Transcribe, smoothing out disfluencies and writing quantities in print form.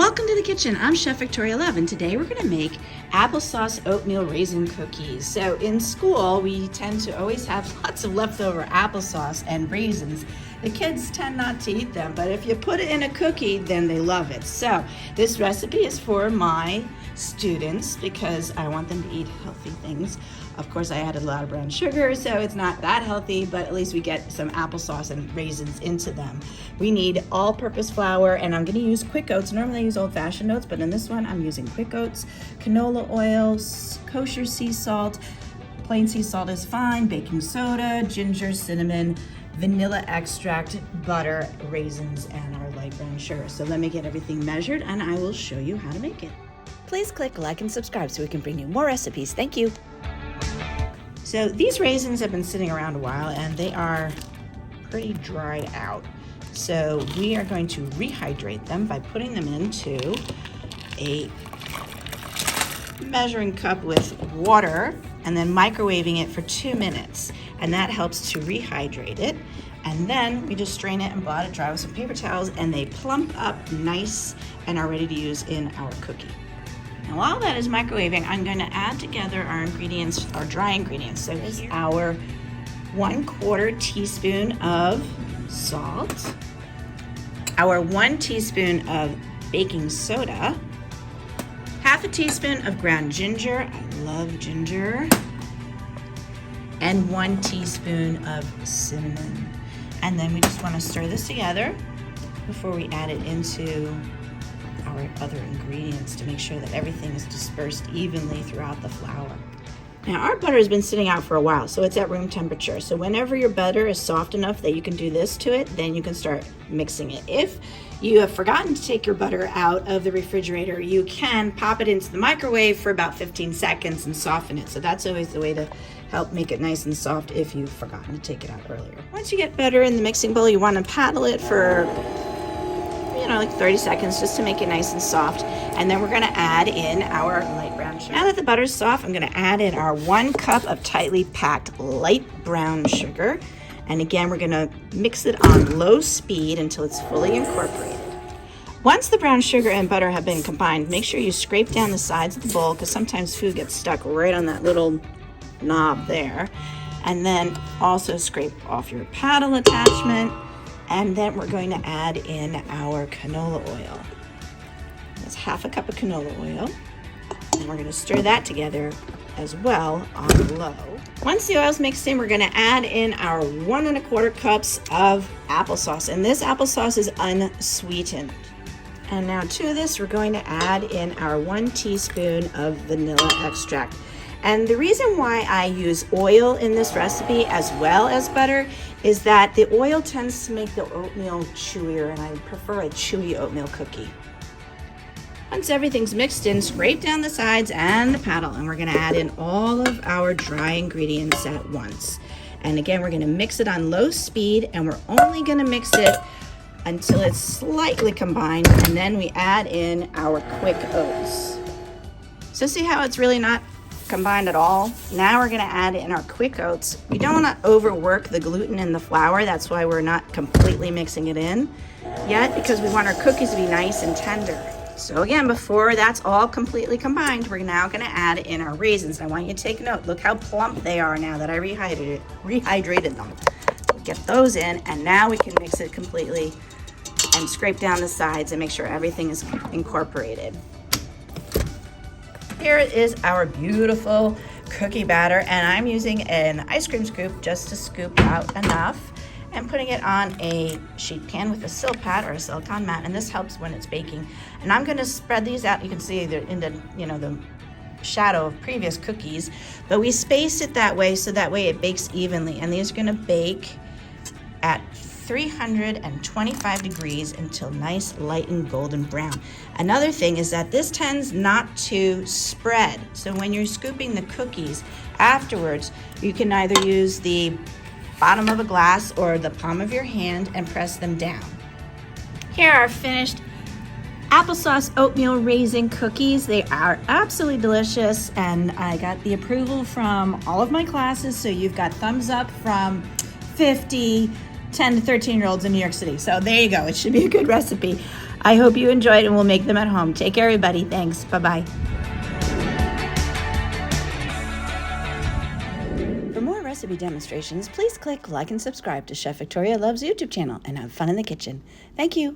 Welcome to the kitchen. I'm Chef Victoria Love, and today we're going to make applesauce oatmeal raisin cookies. So in school, we tend to always have lots of leftover applesauce and raisins. The kids tend not to eat them, but if you put it in a cookie, then they love it. So this recipe is for my students because I want them to eat healthy things. Of course, I added a lot of brown sugar, so it's not that healthy, but at least we get some applesauce and raisins into them. We need all-purpose flour, and I'm gonna use quick oats. Normally I use old-fashioned oats, but in this one I'm using quick oats, canola oil, kosher sea salt, plain sea salt is fine, baking soda, ginger, cinnamon, vanilla extract, butter, raisins, and our light brown sugar. So let me get everything measured and I will show you how to make it. Please click like and subscribe so we can bring you more recipes. Thank you. So these raisins have been sitting around a while and they are pretty dried out. So we are going to rehydrate them by putting them into a measuring cup with water and then microwaving it for 2 minutes. And that helps to rehydrate it. And then we just strain it and blot it dry with some paper towels and they plump up nice and are ready to use in our cookie. Now while that is microwaving, I'm going to add together our ingredients, our dry ingredients. So here's our 1/4 teaspoon of salt, our 1 teaspoon of baking soda, 1/2 teaspoon of ground ginger, I love ginger, and 1 teaspoon of cinnamon. And then we just want to stir this together before we add it into our other ingredients to make sure that everything is dispersed evenly throughout the flour. Now our butter has been sitting out for a while, so it's at room temperature. So whenever your butter is soft enough that you can do this to it, then you can start mixing it. If you have forgotten to take your butter out of the refrigerator, you can pop it into the microwave for about 15 seconds and soften it. So that's always the way to help make it nice and soft if you've forgotten to take it out earlier. Once you get butter in the mixing bowl, you want to paddle it for like 30 seconds just to make it nice and soft. And then we're going to add in our light brown sugar. Now that the butter's soft, I'm going to add in our 1 cup of tightly packed light brown sugar. And again, we're going to mix it on low speed until it's fully incorporated. Once the brown sugar and butter have been combined, make sure you scrape down the sides of the bowl because sometimes food gets stuck right on that little knob there. And then also scrape off your paddle attachment. And then we're going to add in our canola oil. That's 1/2 cup of canola oil. And we're going to stir that together as well on low. Once the oil's mixed in, we're going to add in our 1 1/4 cups of applesauce. And this applesauce is unsweetened. And now to this, we're going to add in our 1 teaspoon of vanilla extract. And the reason why I use oil in this recipe as well as butter is that the oil tends to make the oatmeal chewier, and I prefer a chewy oatmeal cookie. Once everything's mixed in, scrape down the sides and the paddle, and we're gonna add in all of our dry ingredients at once. And again, we're gonna mix it on low speed, and we're only gonna mix it until it's slightly combined, and then we add in our quick oats. So see how it's really not combined at all? Now we're going to add in our quick oats. We don't want to overwork the gluten in the flour. That's why we're not completely mixing it in yet, because we want our cookies to be nice and tender. So again, before that's all completely combined, we're now going to add in our raisins. I want you to take note. Look how plump they are now that I rehydrated them. Get those in, and now we can mix it completely and scrape down the sides and make sure everything is incorporated. Here is our beautiful cookie batter, and I'm using an ice cream scoop just to scoop out enough and putting it on a sheet pan with a Silpat or a silicone mat, and this helps when it's baking. And I'm going to spread these out. You can see they're in the shadow of previous cookies, but we spaced it that way so that way it bakes evenly, and these are going to bake at 325 degrees until nice light and golden brown. Another thing is that this tends not to spread. So when you're scooping the cookies afterwards, you can either use the bottom of a glass or the palm of your hand and press them down. Here are finished applesauce oatmeal raisin cookies. They are absolutely delicious, and I got the approval from all of my classes. So you've got thumbs up from 50, 10 to 13-year-olds in New York City. So there you go. It should be a good recipe. I hope you enjoyed and we'll make them at home. Take care, everybody. Thanks. Bye-bye. For more recipe demonstrations, please click like and subscribe to Chef Victoria Loves YouTube channel and have fun in the kitchen. Thank you.